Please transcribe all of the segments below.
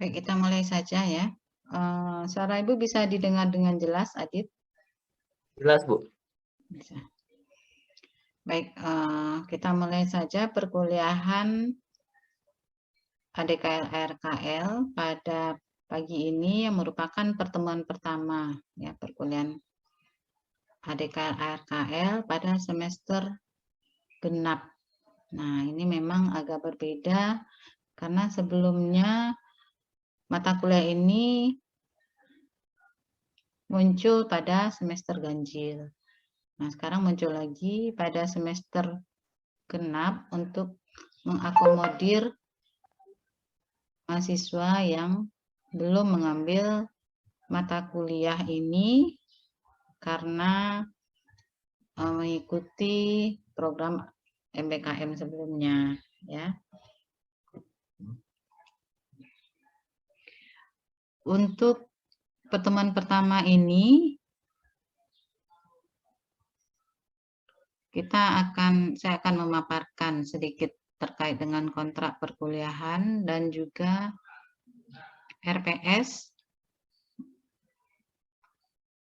Baik, kita mulai saja ya. Suara Ibu bisa didengar dengan jelas, Adit? Jelas, Bu. Bisa. Baik, kita mulai saja perkuliahan ADKL ARKL pada pagi ini yang merupakan pertemuan pertama ya perkuliahan ADKL ARKL pada semester genap. Nah, ini memang agak berbeda karena sebelumnya mata kuliah ini muncul pada semester ganjil. Nah, sekarang muncul lagi pada semester genap untuk mengakomodir mahasiswa yang belum mengambil mata kuliah ini karena mengikuti program MBKM sebelumnya ya. Untuk pertemuan pertama ini saya akan memaparkan sedikit terkait dengan kontrak perkuliahan dan juga RPS.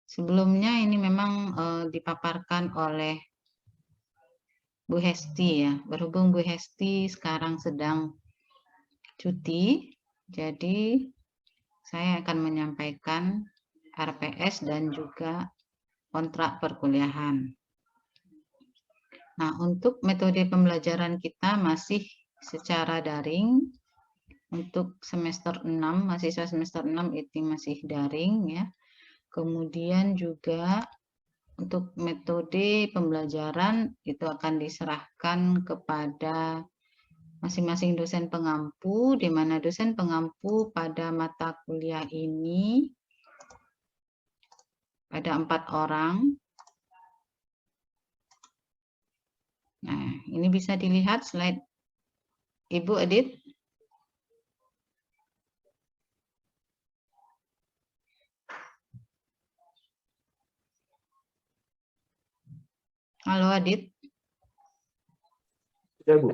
Sebelumnya ini memang dipaparkan oleh Bu Hesti ya. Berhubung Bu Hesti sekarang sedang cuti, jadi saya akan menyampaikan RPS dan juga kontrak perkuliahan. Nah, untuk metode pembelajaran kita masih secara daring. Untuk semester 6, mahasiswa semester 6 itu masih daring ya. Kemudian juga untuk metode pembelajaran itu akan diserahkan kepada masing-masing dosen pengampu, di mana dosen pengampu pada mata kuliah ini ada 4 orang. Nah, ini bisa dilihat slide Ibu Edit. Halo Adit. Ya, Bu.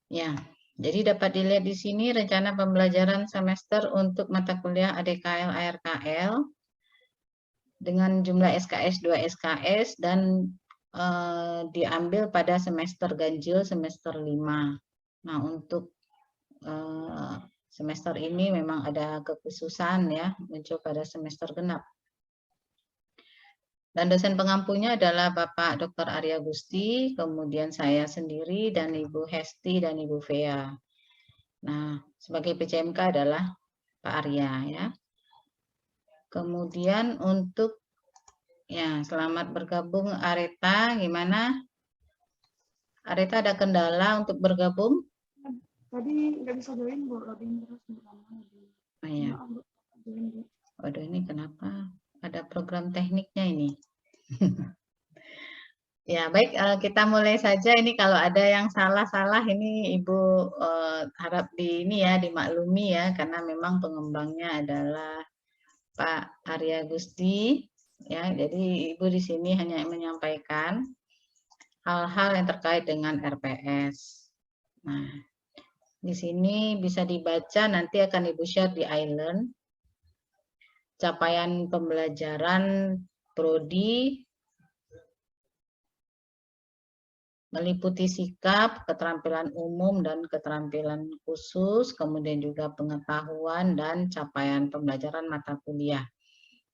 Ya, jadi dapat dilihat di sini rencana pembelajaran semester untuk mata kuliah ADKL ARKL dengan jumlah SKS 2 SKS dan diambil pada semester ganjil semester 5. Nah, untuk semester ini memang ada kekhususan ya, muncul pada semester genap. Dan dosen pengampunya adalah Bapak Dr. Arya Gusti, kemudian saya sendiri dan Ibu Hesti dan Ibu Vea. Nah, sebagai PCMK adalah Pak Arya ya. Kemudian untuk ya, selamat bergabung Areta, gimana? Areta ada kendala untuk bergabung? Tadi nggak bisa join, Bu. Loading terus. Oh, ya. Waduh, ini kenapa? Ada program tekniknya ini. Ya, baik, kita mulai saja. Ini kalau ada yang salah-salah, ini Ibu harap ini ya, dimaklumi ya, karena memang pengembangnya adalah Pak Arya Gusti. Ya, jadi Ibu di sini hanya menyampaikan hal-hal yang terkait dengan RPS. Nah, di sini bisa dibaca, nanti akan Ibu share di Island. Capaian pembelajaran prodi meliputi sikap, keterampilan umum, dan keterampilan khusus, kemudian juga pengetahuan dan capaian pembelajaran mata kuliah.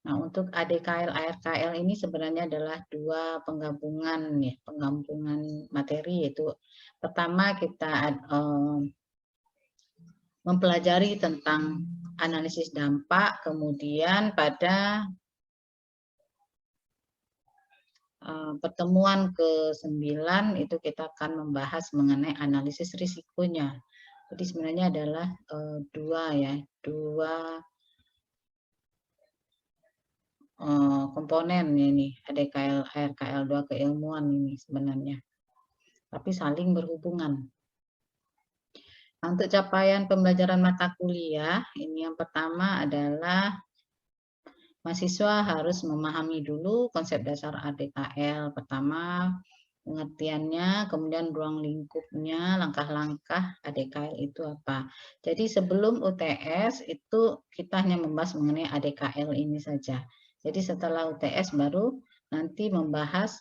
Nah, untuk ADKL ARKL ini sebenarnya adalah dua penggabungan ya, penggabungan materi, yaitu pertama kita mempelajari tentang analisis dampak, kemudian pada pertemuan ke-9 itu kita akan membahas mengenai analisis risikonya. Jadi sebenarnya adalah dua komponen ini, ADKL ARKL 2 keilmuan ini sebenarnya. Tapi saling berhubungan. Nah, untuk capaian pembelajaran mata kuliah, ini yang pertama adalah mahasiswa harus memahami dulu konsep dasar ADKL. Pertama, pengertiannya, kemudian ruang lingkupnya, langkah-langkah ADKL itu apa. Jadi sebelum UTS itu kita hanya membahas mengenai ADKL ini saja. Jadi setelah UTS baru nanti membahas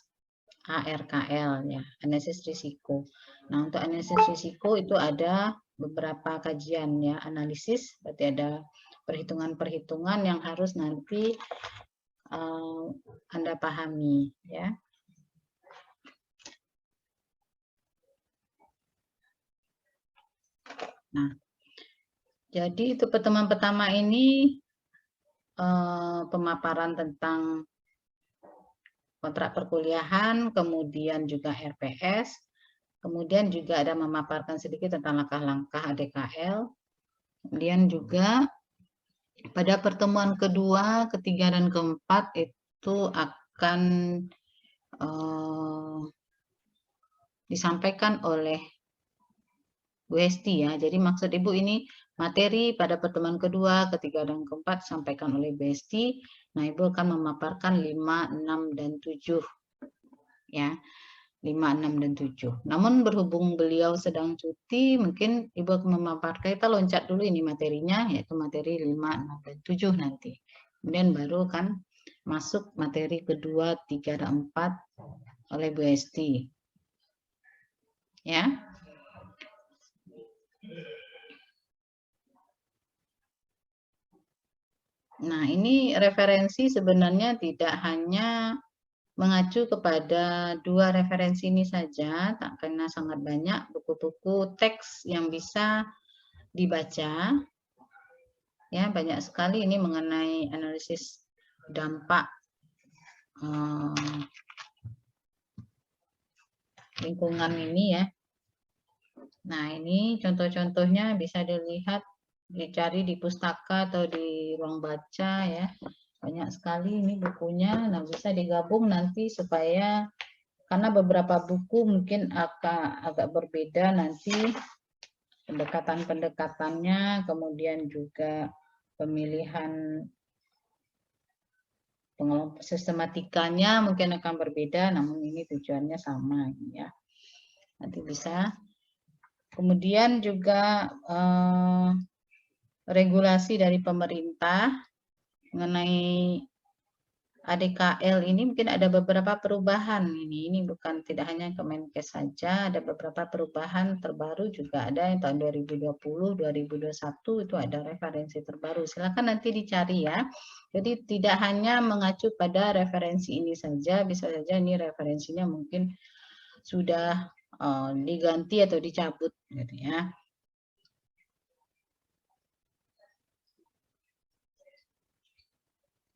ARKL ya, analisis risiko. Nah, untuk analisis risiko itu ada beberapa kajian ya, analisis berarti ada perhitungan-perhitungan yang harus nanti Anda pahami ya. Nah, jadi itu pertemuan pertama ini pemaparan tentang kontrak perkuliahan, kemudian juga RPS, kemudian juga ada memaparkan sedikit tentang langkah-langkah ADKL, kemudian juga pada pertemuan kedua, ketiga, dan keempat itu akan disampaikan oleh Bu Hesti ya. Jadi maksud Ibu ini materi pada pertemuan kedua, ketiga, dan keempat disampaikan oleh Bu Hesti. Nah, Ibu akan memaparkan 5, 6, dan 7 ya. 5, 6, dan 7. Namun berhubung beliau sedang cuti, mungkin Ibu akan memaparkan, kita loncat dulu ini materinya, yaitu materi 5, 6, dan 7 nanti. Kemudian baru kan masuk materi kedua, 3, dan 4 oleh Bu Hesti. Ya. Nah, ini referensi sebenarnya tidak hanya mengacu kepada 2 referensi ini saja, karena sangat banyak buku-buku teks yang bisa dibaca. Ya, banyak sekali ini mengenai analisis dampak lingkungan ini ya. Nah, ini contoh-contohnya bisa dilihat, dicari di pustaka atau di ruang baca ya. Banyak sekali ini bukunya. Nah, bisa digabung nanti supaya, karena beberapa buku mungkin agak berbeda nanti pendekatan-pendekatannya, kemudian juga pemilihan sistematikanya mungkin akan berbeda, namun ini tujuannya sama ya. Nanti bisa. Kemudian juga regulasi dari pemerintah mengenai ADKL ini mungkin ada beberapa perubahan ini bukan tidak hanya Kemenkes saja, ada beberapa perubahan terbaru juga ada yang tahun 2020, 2021 itu ada referensi terbaru. Silakan nanti dicari ya. Jadi tidak hanya mengacu pada referensi ini saja, bisa saja ini referensinya mungkin sudah diganti atau dicabut gitu ya.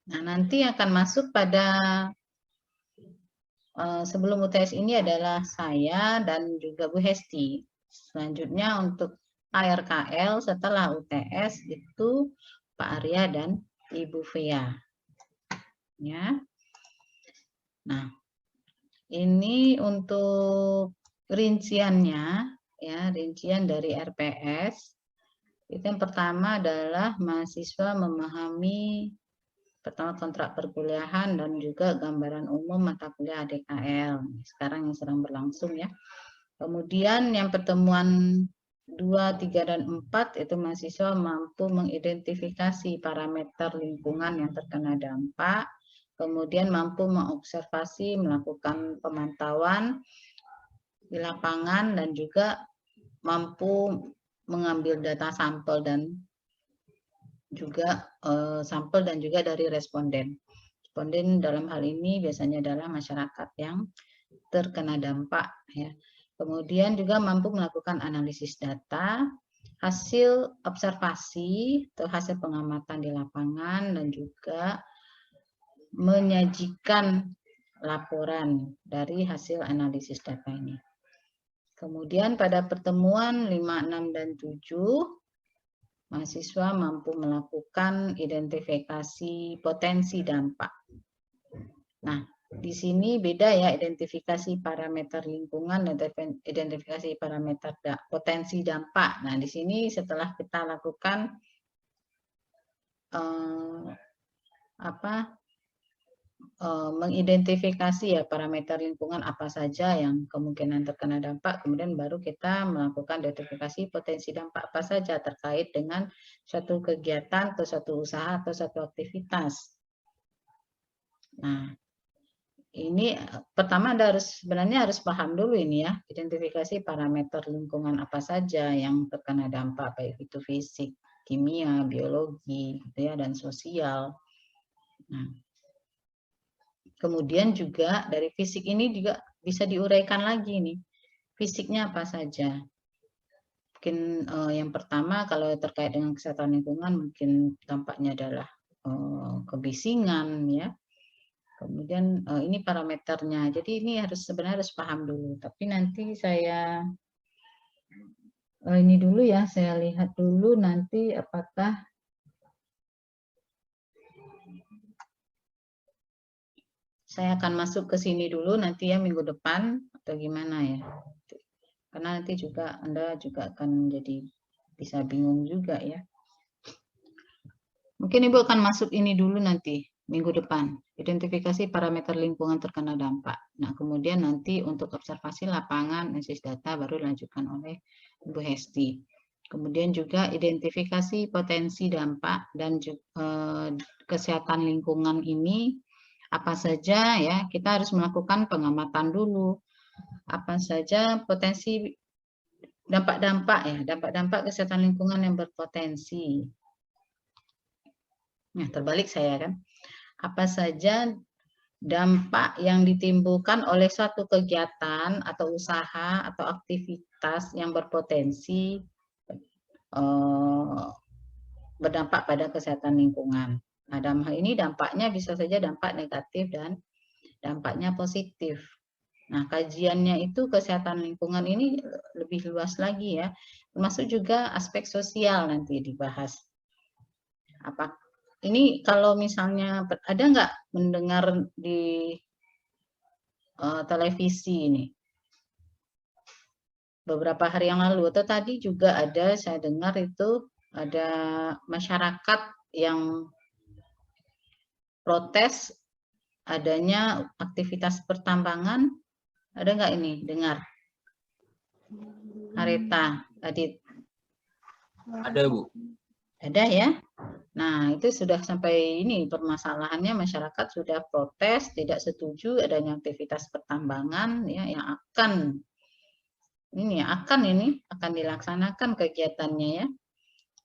Nah, nanti akan masuk pada sebelum UTS ini adalah saya dan juga Bu Hesti. Selanjutnya untuk ARKL setelah UTS itu Pak Arya dan Ibu Fea. Ya. Nah, ini untuk rinciannya ya, rincian dari RPS. Itu yang pertama adalah mahasiswa memahami pertama kontrak perkuliahan dan juga gambaran umum mata kuliah ADKL. Sekarang yang sedang berlangsung ya. Kemudian yang pertemuan 2, 3, dan 4 itu mahasiswa mampu mengidentifikasi parameter lingkungan yang terkena dampak, kemudian mampu mengobservasi, melakukan pemantauan di lapangan, dan juga mampu mengambil data sampel dan juga dari responden. Responden dalam hal ini biasanya adalah masyarakat yang terkena dampak ya. Kemudian juga mampu melakukan analisis data, hasil observasi atau hasil pengamatan di lapangan, dan juga menyajikan laporan dari hasil analisis data ini. Kemudian pada pertemuan 5, 6, dan 7, mahasiswa mampu melakukan identifikasi potensi dampak. Nah, di sini beda ya, identifikasi parameter lingkungan dan identifikasi parameter potensi dampak. Nah, di sini setelah kita lakukan mengidentifikasi ya parameter lingkungan apa saja yang kemungkinan terkena dampak, kemudian baru kita melakukan identifikasi potensi dampak apa saja terkait dengan suatu kegiatan atau suatu usaha atau suatu aktivitas. Nah, ini pertama Anda sebenarnya harus paham dulu ini ya, identifikasi parameter lingkungan apa saja yang terkena dampak, baik itu fisik, kimia, biologi, gitu ya, dan sosial. Nah, kemudian juga dari fisik ini juga bisa diuraikan lagi nih, fisiknya apa saja. Mungkin yang pertama kalau terkait dengan kesehatan lingkungan mungkin dampaknya adalah kebisingan ya. Kemudian ini parameternya. Jadi ini sebenarnya harus paham dulu. Tapi nanti saya ini dulu ya, saya lihat dulu nanti apakah saya akan masuk ke sini dulu nanti ya minggu depan atau gimana ya. Karena nanti juga Anda juga akan jadi bisa bingung juga ya. Mungkin Ibu akan masuk ini dulu nanti minggu depan. Identifikasi parameter lingkungan terkena dampak. Nah, kemudian nanti untuk observasi lapangan, analisis data baru dilanjutkan oleh Ibu Hesti. Kemudian juga identifikasi potensi dampak dan kesehatan lingkungan ini apa saja ya, kita harus melakukan pengamatan dulu. Apa saja potensi dampak-dampak ya, dampak-dampak kesehatan lingkungan yang berpotensi. Nah, terbalik saya kan. Apa saja dampak yang ditimbulkan oleh suatu kegiatan atau usaha atau aktivitas yang berpotensi berdampak pada kesehatan lingkungan. Nah, dalam hal ini dampaknya bisa saja dampak negatif dan dampaknya positif. Nah, kajiannya itu kesehatan lingkungan ini lebih luas lagi ya, termasuk juga aspek sosial nanti dibahas. Apa ini kalau misalnya ada nggak mendengar di televisi ini beberapa hari yang lalu atau tadi juga ada saya dengar itu ada masyarakat yang protes adanya aktivitas pertambangan. Ada nggak ini dengar? Harita, Adit? Ada, Bu. Ada ya? Nah, itu sudah sampai ini permasalahannya masyarakat sudah protes, tidak setuju adanya aktivitas pertambangan ya yang akan dilaksanakan kegiatannya ya.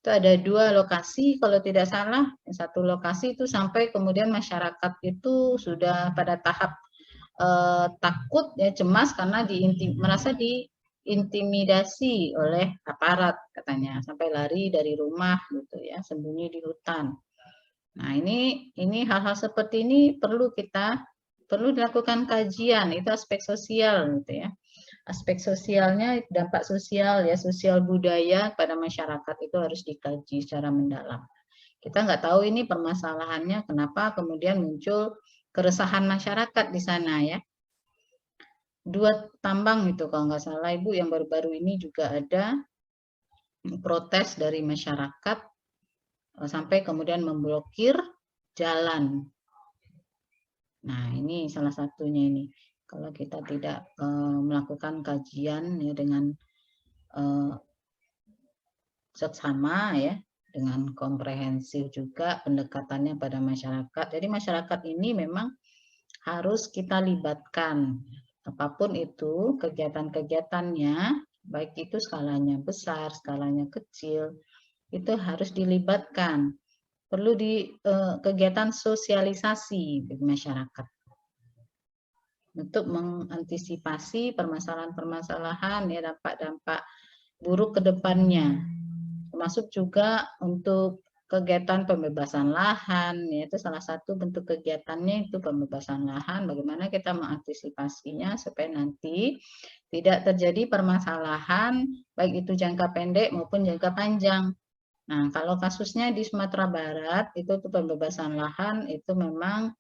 Itu ada 2 lokasi kalau tidak salah. Satu lokasi itu sampai kemudian masyarakat itu sudah pada tahap takut ya, cemas karena merasa diintimidasi oleh aparat katanya, sampai lari dari rumah gitu ya, sembunyi di hutan. Nah, ini hal-hal seperti ini perlu dilakukan kajian, itu aspek sosial gitu ya. Aspek sosialnya, dampak sosial ya, sosial budaya pada masyarakat itu harus dikaji secara mendalam. Kita nggak tahu ini permasalahannya kenapa kemudian muncul keresahan masyarakat di sana ya. 2 tambang itu kalau nggak salah Ibu yang baru-baru ini juga ada protes dari masyarakat sampai kemudian memblokir jalan. Nah, ini salah satunya ini. Kalau kita tidak melakukan kajian ya dengan seksama ya, dengan komprehensif juga pendekatannya pada masyarakat. Jadi masyarakat ini memang harus kita libatkan. Apapun itu kegiatan-kegiatannya, baik itu skalanya besar, skalanya kecil, itu harus dilibatkan. Perlu kegiatan sosialisasi bagi masyarakat untuk mengantisipasi permasalahan-permasalahan ya, dampak-dampak buruk ke depannya. Termasuk juga untuk kegiatan pembebasan lahan, yaitu salah satu bentuk kegiatannya itu pembebasan lahan. Bagaimana kita mengantisipasinya supaya nanti tidak terjadi permasalahan baik itu jangka pendek maupun jangka panjang. Nah, kalau kasusnya di Sumatera Barat itu pembebasan lahan itu memang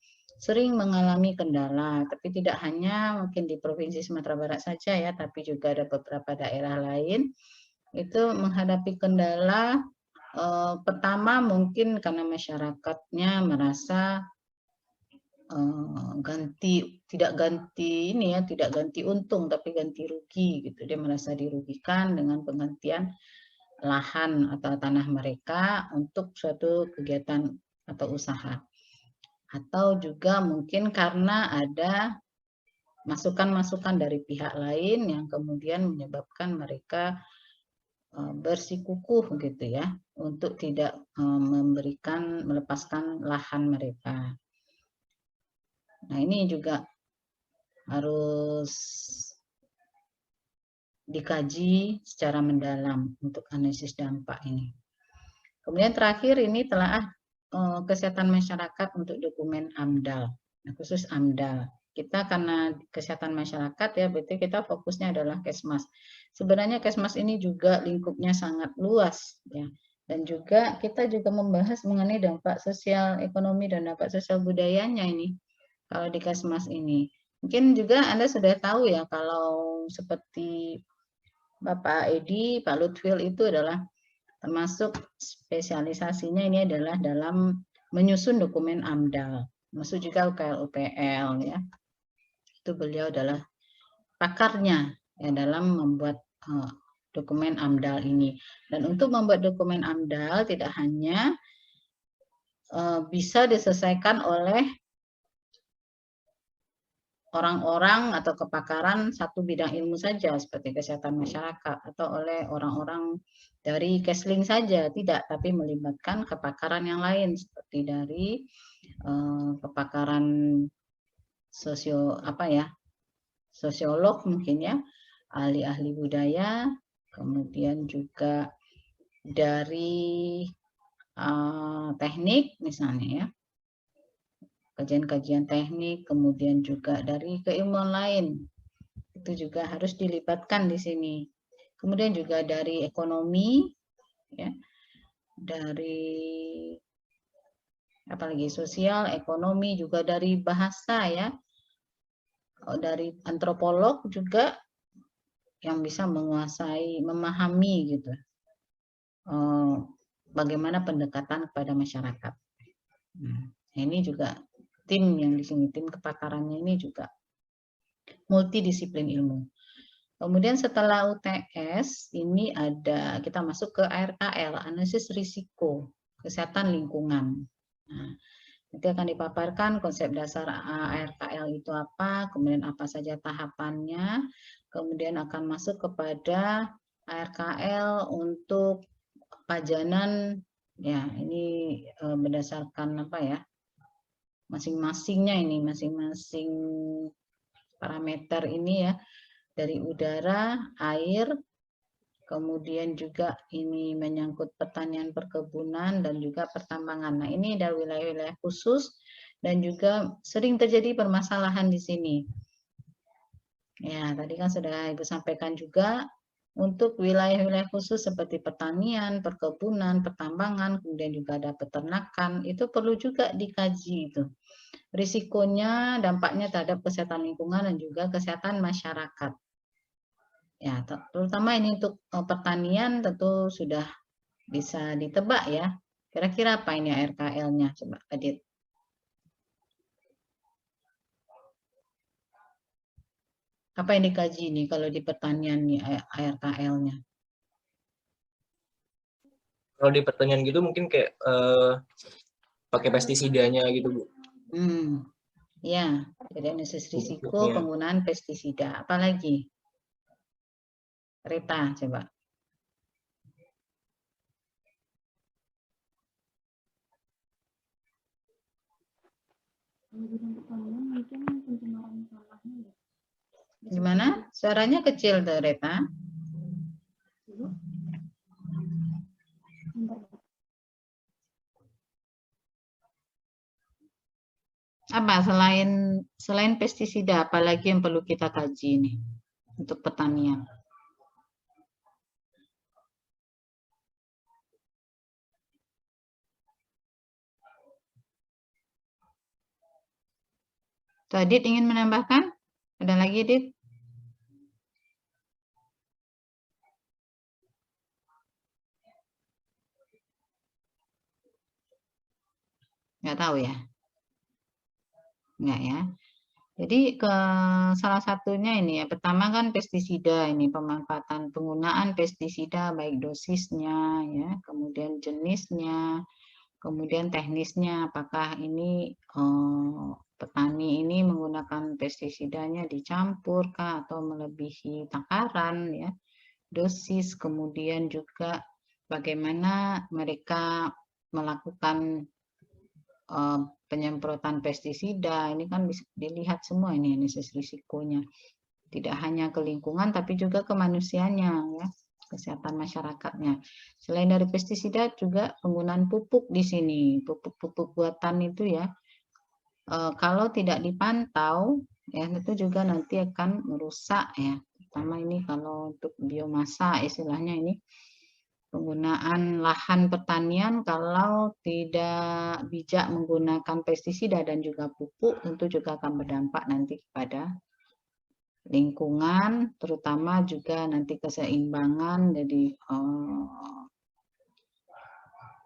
sering mengalami kendala, tapi tidak hanya mungkin di Provinsi Sumatera Barat saja ya, tapi juga ada beberapa daerah lain itu menghadapi kendala. Pertama mungkin karena masyarakatnya merasa tidak ganti untung tapi ganti rugi gitu. Dia merasa dirugikan dengan penggantian lahan atau tanah mereka untuk suatu kegiatan atau usaha. Atau juga mungkin karena ada masukan-masukan dari pihak lain yang kemudian menyebabkan mereka bersikukuh gitu ya untuk tidak melepaskan lahan mereka. Nah, ini juga harus dikaji secara mendalam untuk analisis dampak ini. Kemudian terakhir ini telah kesehatan masyarakat untuk dokumen AMDAL, nah, khusus AMDAL. Kita karena kesehatan masyarakat ya, berarti kita fokusnya adalah Kesmas. Sebenarnya Kesmas ini juga lingkupnya sangat luas ya. Dan juga kita juga membahas mengenai dampak sosial ekonomi dan dampak sosial budayanya ini. Kalau di Kesmas ini. Mungkin juga Anda sudah tahu ya kalau seperti Bapak Edi, Pak Lutfil itu adalah termasuk spesialisasinya ini adalah dalam menyusun dokumen AMDAL. Masuk juga UKL-UPL ya. Itu beliau adalah pakarnya ya dalam membuat dokumen AMDAL ini. Dan untuk membuat dokumen AMDAL tidak hanya bisa diselesaikan oleh orang-orang atau kepakaran satu bidang ilmu saja seperti kesehatan masyarakat atau oleh orang-orang dari Kesling saja, tidak, tapi melibatkan kepakaran yang lain seperti dari kepakaran sosiolog mungkin ya, ahli-ahli budaya, kemudian juga dari teknik misalnya ya, kajian-kajian teknik, kemudian juga dari keilmuan lain, itu juga harus dilibatkan di sini. Kemudian juga dari ekonomi, ya, dari apalagi sosial, ekonomi, juga dari bahasa ya, dari antropolog juga yang bisa menguasai, memahami gitu, bagaimana pendekatan kepada masyarakat. Nah, ini juga tim yang di sini, tim kepakarannya ini juga multidisiplin ilmu. Kemudian setelah UTS ini ada, kita masuk ke ARKL, analisis risiko kesehatan lingkungan. Nah, nanti akan dipaparkan konsep dasar ARKL itu apa, kemudian apa saja tahapannya, kemudian akan masuk kepada ARKL untuk pajanan, ya ini berdasarkan apa ya, masing-masingnya ini, masing-masing parameter ini ya, dari udara, air, kemudian juga ini menyangkut pertanian perkebunan dan juga pertambangan. Nah, ini ada wilayah-wilayah khusus dan juga sering terjadi permasalahan di sini. Ya, tadi kan sudah Ibu sampaikan juga untuk wilayah-wilayah khusus seperti pertanian, perkebunan, pertambangan, kemudian juga ada peternakan, itu perlu juga dikaji itu. Risikonya, dampaknya terhadap kesehatan lingkungan dan juga kesehatan masyarakat. Ya, terutama ini untuk pertanian tentu sudah bisa ditebak ya. Kira-kira apa ini ARKL-nya? Coba Adit. Apa yang dikaji nih kalau di pertanian nih ARKL-nya? Kalau di pertanian gitu mungkin kayak pakai pestisidanya gitu, Bu. Ya, jadi analisis risiko Pupuknya. penggunaan pestisida. Apalagi? Rita, coba. Kalau bidang pertanian mungkin pencemaran tanahnya ya. Gimana? Suaranya kecil tuh, Rita. Dulu. Bentar. Apa selain pestisida, apalagi yang perlu kita kaji nih untuk pertanian? Adit ingin menambahkan? Ada lagi, Dit? Nggak tahu ya. enggak ya. Jadi salah satunya ini ya, pertama kan pestisida ini, pemanfaatan penggunaan pestisida baik dosisnya ya, kemudian jenisnya, kemudian teknisnya, apakah ini petani ini menggunakan pestisidanya dicampur kah atau melebihi takaran ya, dosis, kemudian juga bagaimana mereka melakukan penyemprotan pestisida. Ini kan bisa dilihat semua ini analisis risikonya. Tidak hanya ke lingkungan tapi juga ke manusianya ya, kesehatan masyarakatnya. Selain dari pestisida juga penggunaan pupuk di sini. Pupuk-pupuk buatan itu ya, kalau tidak dipantau ya itu juga nanti akan merusak ya. Pertama ini kalau untuk biomasa istilahnya ini, penggunaan lahan pertanian kalau tidak bijak menggunakan pestisida dan juga pupuk tentu juga akan berdampak nanti kepada lingkungan, terutama juga nanti keseimbangan. Jadi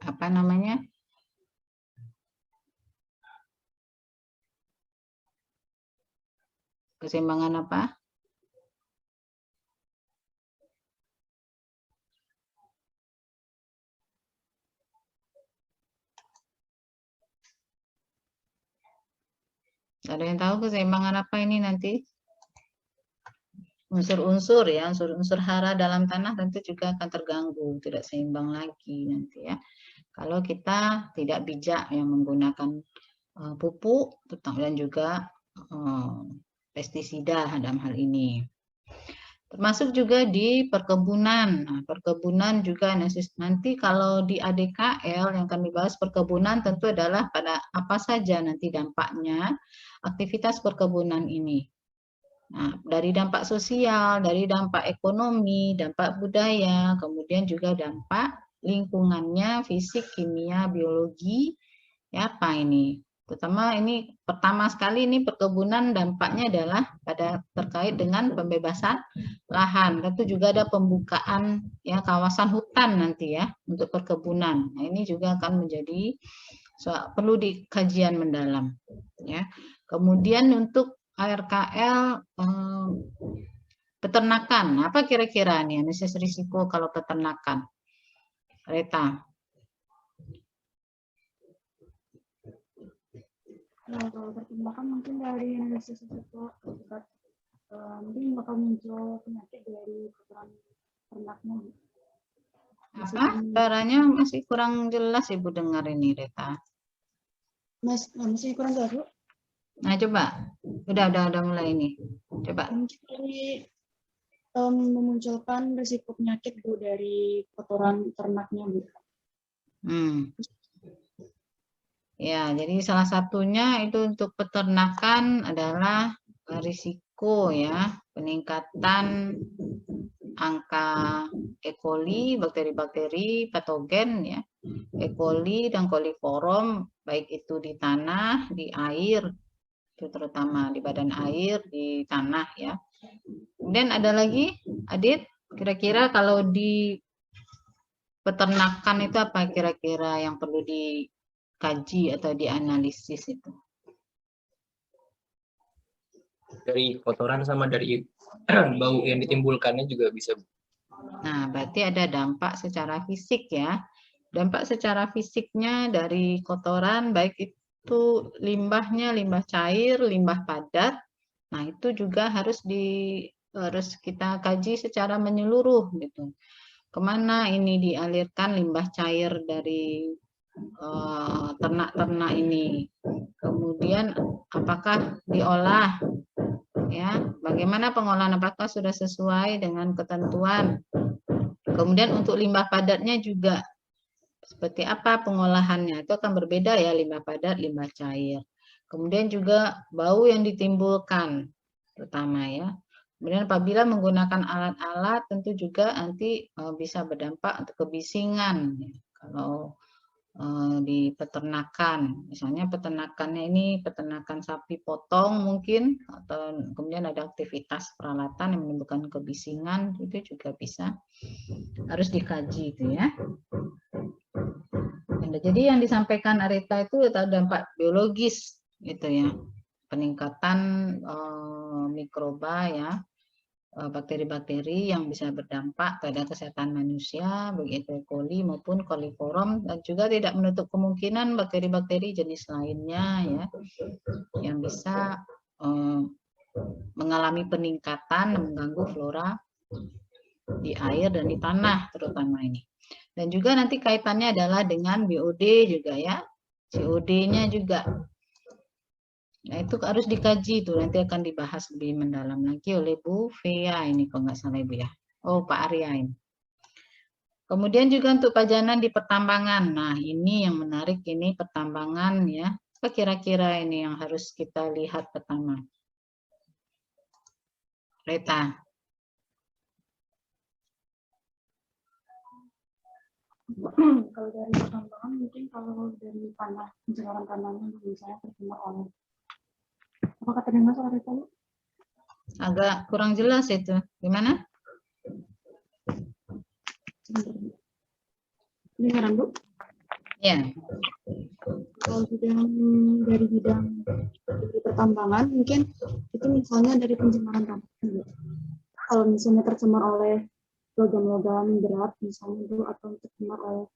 apa namanya, keseimbangan apa? Ada yang tahu keseimbangan apa ini nanti? Unsur-unsur ya, unsur-unsur hara dalam tanah tentu juga akan terganggu, tidak seimbang lagi nanti ya. Kalau kita tidak bijak yang menggunakan pupuk dan juga pestisida dalam hal ini. Termasuk juga di perkebunan. Nah, perkebunan juga nanti kalau di ADKL yang kami bahas perkebunan tentu adalah pada apa saja nanti dampaknya aktivitas perkebunan ini. Nah, dari dampak sosial, dari dampak ekonomi, dampak budaya, kemudian juga dampak lingkungannya, fisik, kimia, biologi, ya apa ini? Terutama ini pertama sekali ini perkebunan dampaknya adalah pada terkait dengan pembebasan lahan. Tentu juga ada pembukaan ya kawasan hutan nanti ya untuk perkebunan. Nah, ini juga akan menjadi perlu dikajian mendalam ya. Kemudian untuk ARKL peternakan, apa kira-kira nih analisis risiko kalau peternakan? Reta. Kalau pertimbangan mungkin dari analisis risiko mungkin bakal muncul penyakit dari kotoran ternaknya. Apa? Suaranya masih kurang jelas Ibu dengar ini, Reta. Masih kurang jelas, Bu? Nah, coba. Udah mulai ini. Coba. Mungkin dari memunculkan risiko penyakit, Bu, dari kotoran ternaknya, Bu. Ya, jadi salah satunya itu untuk peternakan adalah risiko ya, peningkatan angka E. coli, bakteri-bakteri patogen ya, E. coli dan coliform, baik itu di tanah, di air, itu terutama di badan air, di tanah ya. Kemudian ada lagi, Adit, kira-kira kalau di peternakan itu apa kira-kira yang perlu dikaji atau dianalisis itu? Dari kotoran sama dari bau yang ditimbulkannya juga bisa. Nah, berarti ada dampak secara fisik ya. Dampak secara fisiknya dari kotoran, baik itu limbahnya, limbah cair, limbah padat. Nah, itu juga harus kita kaji secara menyeluruh gitu. Kemana ini dialirkan limbah cair dari ternak-ternak ini? Kemudian apakah diolah? Ya, bagaimana pengolahan, apakah sudah sesuai dengan ketentuan? Kemudian untuk limbah padatnya juga seperti apa pengolahannya, itu akan berbeda ya, limbah padat, limbah cair. Kemudian juga bau yang ditimbulkan terutama ya. Kemudian apabila menggunakan alat-alat tentu juga nanti bisa berdampak untuk kebisingan ya. Kalau di peternakan, misalnya peternakannya ini peternakan sapi potong mungkin, atau kemudian ada aktivitas peralatan yang menimbulkan kebisingan, itu juga bisa harus dikaji itu ya. Jadi yang disampaikan Arita itu dampak biologis gitu ya. peningkatan mikroba ya, bakteri-bakteri yang bisa berdampak pada kesehatan manusia, baik itu E. coli maupun coliform, dan juga tidak menutup kemungkinan bakteri-bakteri jenis lainnya ya yang bisa mengalami peningkatan mengganggu flora di air dan di tanah terutama ini. Dan juga nanti kaitannya adalah dengan BOD juga ya, COD-nya juga. Nah, itu harus dikaji tuh, nanti akan dibahas lebih mendalam lagi oleh Bu Fea ini kalau nggak salah Ibu ya. Oh, Pak Arya ini. Kemudian juga untuk pajanan di pertambangan. Nah, ini yang menarik ini pertambangan ya. Apa kira-kira ini yang harus kita lihat pertama? Reta. Kalau dari pertambangan mungkin kalau dari tanah pencemaran tanahnya misalnya tercemar oleh apa kata Mas soal itu? Agak kurang jelas itu. Gimana? Dengaran Bu? Ya. Kalau yang dari bidang di pertambangan mungkin itu misalnya dari pencemaran tanah. Kalau misalnya tercemar oleh logam-logam berat misalnya itu atau tercemar oleh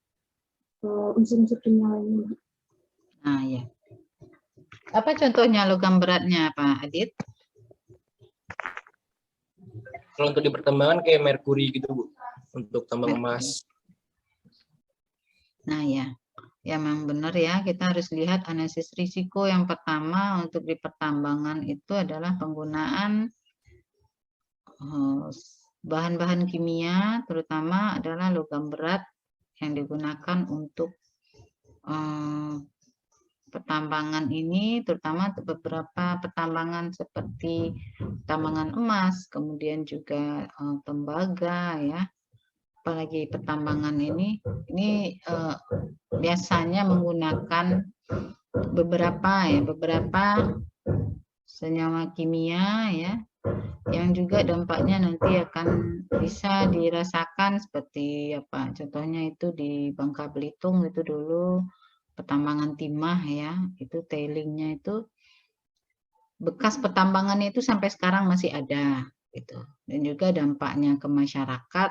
unsur-unsur kimia lainnya. Nah, ya. Apa contohnya logam beratnya, Pak Adit? Kalau untuk di pertambangan kayak merkuri gitu Bu, untuk tambang emas. Nah ya, ya memang benar ya, kita harus lihat analisis risiko yang pertama untuk di pertambangan itu adalah penggunaan bahan-bahan kimia, terutama adalah logam berat yang digunakan untuk pertambangan ini, terutama beberapa pertambangan seperti pertambangan emas, kemudian juga tembaga ya, apalagi pertambangan ini biasanya menggunakan beberapa senyawa kimia ya, yang juga dampaknya nanti akan bisa dirasakan seperti apa, contohnya itu di Bangka Belitung itu dulu pertambangan timah ya, itu tailingnya itu bekas pertambangannya itu sampai sekarang masih ada gitu. Dan juga dampaknya ke masyarakat,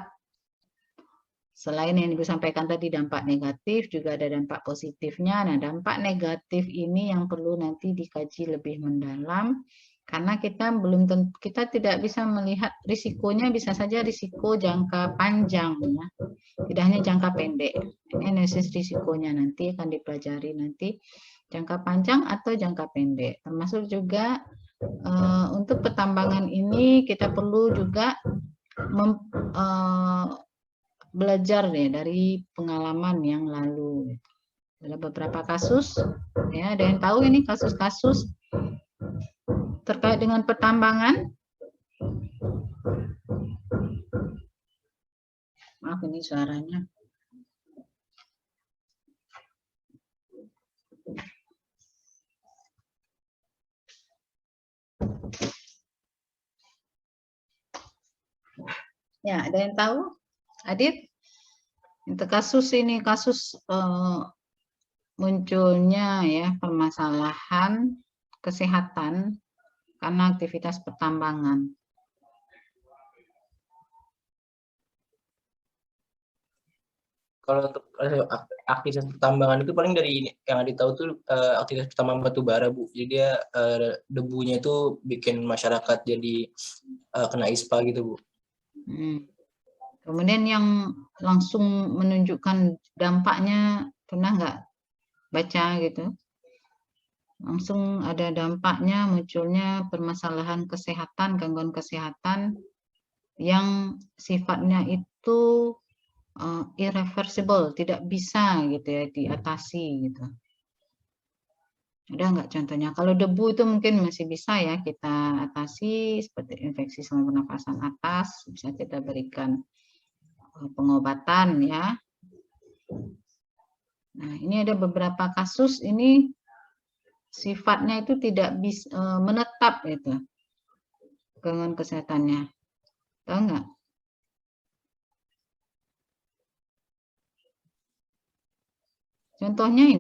selain yang Ibu sampaikan tadi dampak negatif, juga ada dampak positifnya. Nah, dampak negatif ini yang perlu nanti dikaji lebih mendalam, karena kita tidak bisa melihat risikonya, bisa saja risiko jangka panjang ya, tidak hanya jangka pendek. Ini analisis risikonya nanti akan dipelajari nanti jangka panjang atau jangka pendek. Termasuk juga untuk pertambangan ini kita perlu juga belajar ya dari pengalaman yang lalu. Ada beberapa kasus, ya ada yang tahu ini kasus-kasus terkait dengan pertambangan. Maaf ini suaranya. Ya, ada yang tahu? Adit? Untuk kasus ini, kasus munculnya ya permasalahan kesehatan karena aktivitas pertambangan. Kalau untuk aktivitas pertambangan itu paling dari yang ditahu tuh aktivitas pertambangan batu bara Bu. Jadi dia debunya itu bikin masyarakat jadi kena ISPA gitu Bu. Kemudian yang langsung menunjukkan dampaknya, pernah nggak baca gitu? Langsung ada dampaknya, munculnya permasalahan kesehatan, gangguan kesehatan yang sifatnya itu irreversible, tidak bisa gitu ya diatasi gitu. Ada nggak contohnya? Kalau debu itu mungkin masih bisa ya kita atasi, seperti infeksi saluran pernafasan atas, bisa kita berikan pengobatan ya. Nah, ini ada beberapa kasus ini sifatnya itu tidak bisa menetap gitu gangguan kesehatannya. Tahu nggak? Contohnya ini.